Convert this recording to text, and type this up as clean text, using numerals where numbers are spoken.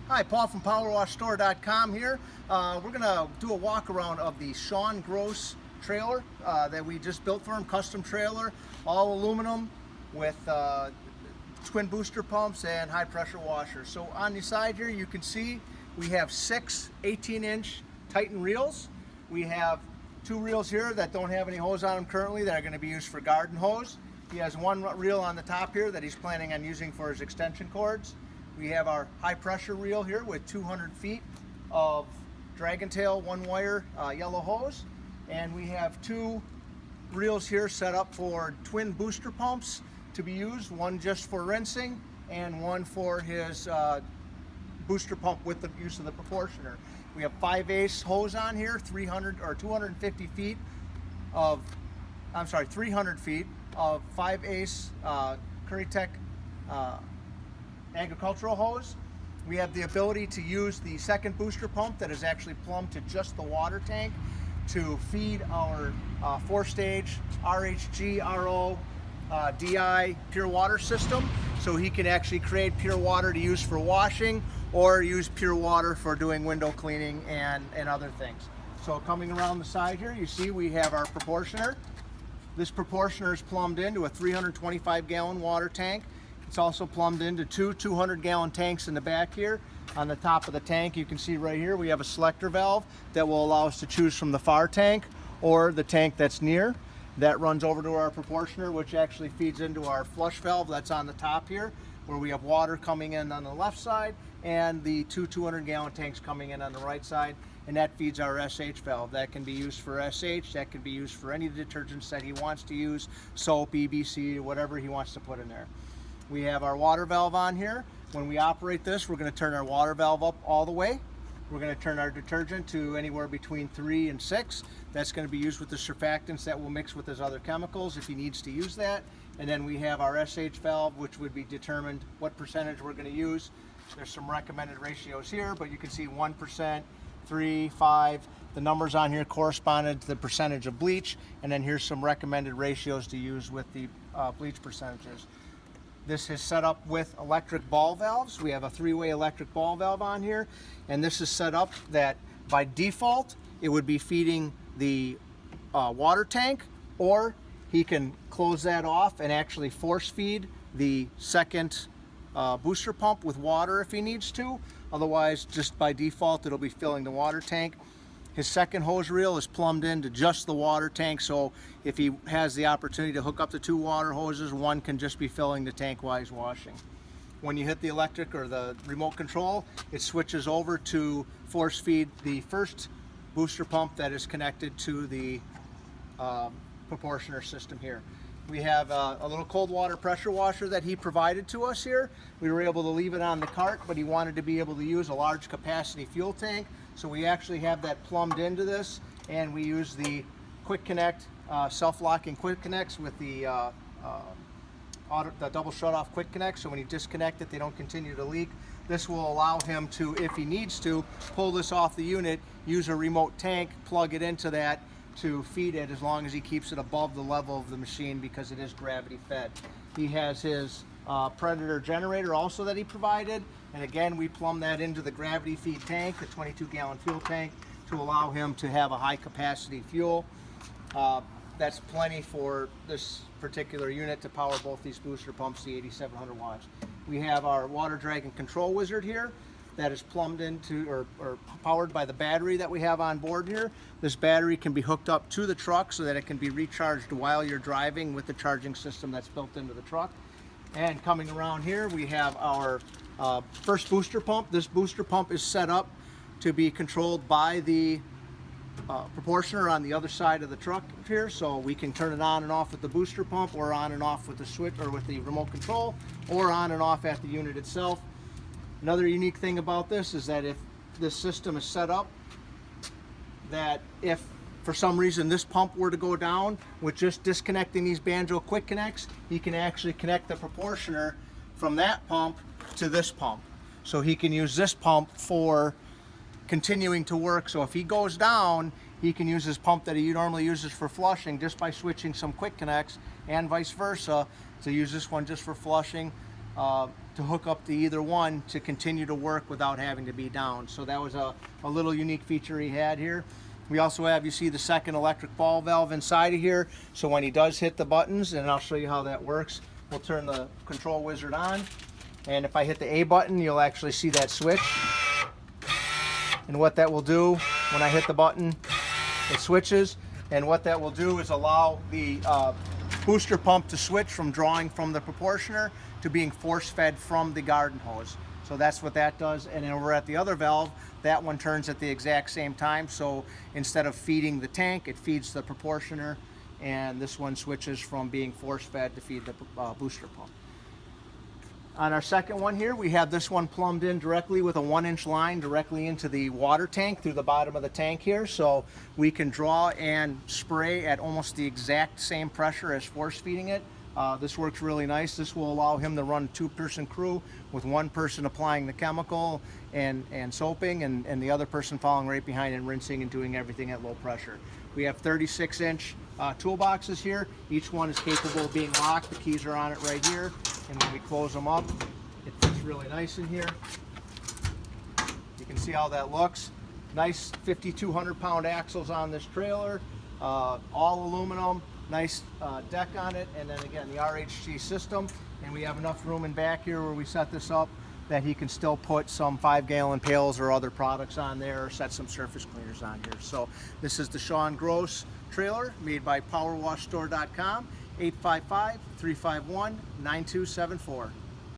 Hi, Paul from PowerWashStore.com here. We're going to do a walk around of the Sean Gross trailer that we just built for him, custom trailer, all aluminum with twin booster pumps and high pressure washers. So on the side here you can see we have 6 18-inch Titan reels. We have 2 reels here that don't have any hose on them currently that are going to be used for garden hose. He has 1 reel on the top here that he's planning on using for his extension cords. We have our high pressure reel here with 200 feet of dragon tail 1-wire yellow hose, and we have 2 reels here set up for twin booster pumps to be used, one just for rinsing and one for his booster pump with the use of the ProPortioner. We have 5/8 hose on here, 250 feet of 300 feet of 5/8 Currytech agricultural hose. We have the ability to use the second booster pump that is actually plumbed to just the water tank to feed our 4-stage RHG, RO, DI pure water system, so he can actually create pure water to use for washing or use pure water for doing window cleaning and other things. So coming around the side here, you see we have our ProPortioner. This ProPortioner is plumbed into a 325-gallon water tank. It's also plumbed into 2 200-gallon tanks in the back here. On the top of the tank, you can see right here, we have a selector valve that will allow us to choose from the far tank or the tank that's near. That runs over to our ProPortioner, which actually feeds into our flush valve that's on the top here, where we have water coming in on the left side and the 2 200-gallon tanks coming in on the right side, and that feeds our SH valve. That can be used for SH, that can be used for any detergents that he wants to use, soap, EBC, whatever he wants to put in there. We have our water valve on here. When we operate this, we're going to turn our water valve up all the way. We're going to turn our detergent to anywhere between 3 and 6. That's going to be used with the surfactants that will mix with his other chemicals if he needs to use that. And then we have our SH valve, which would be determined what percentage we're going to use. There's some recommended ratios here, but you can see 1%, 3, 5. The numbers on here corresponded to the percentage of bleach, and then here's some recommended ratios to use with the bleach percentages. This is set up with electric ball valves. We have a 3-way electric ball valve on here, and this is set up that by default it would be feeding the water tank, or he can close that off and actually force feed the second booster pump with water if he needs to. Otherwise, just by default it'll be filling the water tank. His second hose reel is plumbed into just the water tank, so if he has the opportunity to hook up the 2 water hoses, one can just be filling the tank while he's washing. When you hit the electric or the remote control, it switches over to force feed the first booster pump that is connected to the ProPortioner system here. We have a little cold water pressure washer that he provided to us here. We were able to leave it on the cart, but he wanted to be able to use a large capacity fuel tank. So we actually have that plumbed into this, and we use the quick connect, self-locking quick connects with the double shut-off quick connect. So when you disconnect it, they don't continue to leak. This will allow him to, if he needs to, pull this off the unit, use a remote tank, plug it into that to feed it, as long as he keeps it above the level of the machine, because it is gravity fed. He has his Predator generator also that he provided, and again we plumb that into the gravity feed tank, the 22-gallon fuel tank, to allow him to have a high capacity fuel. That's plenty for this particular unit to power both these booster pumps, the 8700 watts. We have our water dragon control wizard here that is plumbed into or powered by the battery that we have on board here. This battery can be hooked up to the truck so that it can be recharged while you're driving with the charging system that's built into the truck. And coming around here, we have our first booster pump. This booster pump is set up to be controlled by the ProPortioner on the other side of the truck here, so we can turn it on and off with the booster pump, or on and off with the switch or with the remote control, or on and off at the unit itself. Another unique thing about this is that if this system is set up that if for some reason this pump were to go down, with just disconnecting these banjo quick connects, he can actually connect the ProPortioner from that pump to this pump. So he can use this pump for continuing to work. So if he goes down, he can use his pump that he normally uses for flushing just by switching some quick connects, and vice versa, to use this one just for flushing. to hook up to either one to continue to work without having to be down. So that was a little unique feature he had here. We also have, you see the second electric ball valve inside of here. So when he does hit the buttons, and I'll show you how that works, we'll turn the control wizard on. And if I hit the A button, you'll actually see that switch. And what that will do, when I hit the button, it switches. And what that will do is allow the booster pump to switch from drawing from the ProPortioner to being force fed from the garden hose. So that's what that does. And then over at the other valve, that one turns at the exact same time. So instead of feeding the tank, it feeds the ProPortioner, and this one switches from being force fed to feed the booster pump. On our second one here, we have this one plumbed in directly with a 1-inch line directly into the water tank through the bottom of the tank here. So we can draw and spray at almost the exact same pressure as force feeding it. This works really nice. This will allow him to run a 2-person crew with one person applying the chemical and soaping, and the other person following right behind and rinsing and doing everything at low pressure. We have 36-inch toolboxes here. Each one is capable of being locked. The keys are on it right here. And when we close them up, it fits really nice in here. You can see how that looks. Nice 5,200 pound axles on this trailer, all aluminum. Nice deck on it, and then again the RHG system, and we have enough room in back here where we set this up that he can still put some 5-gallon pails or other products on there, or set some surface cleaners on here. So this is the Sean Gross trailer made by PowerWashStore.com, 855-351-9274.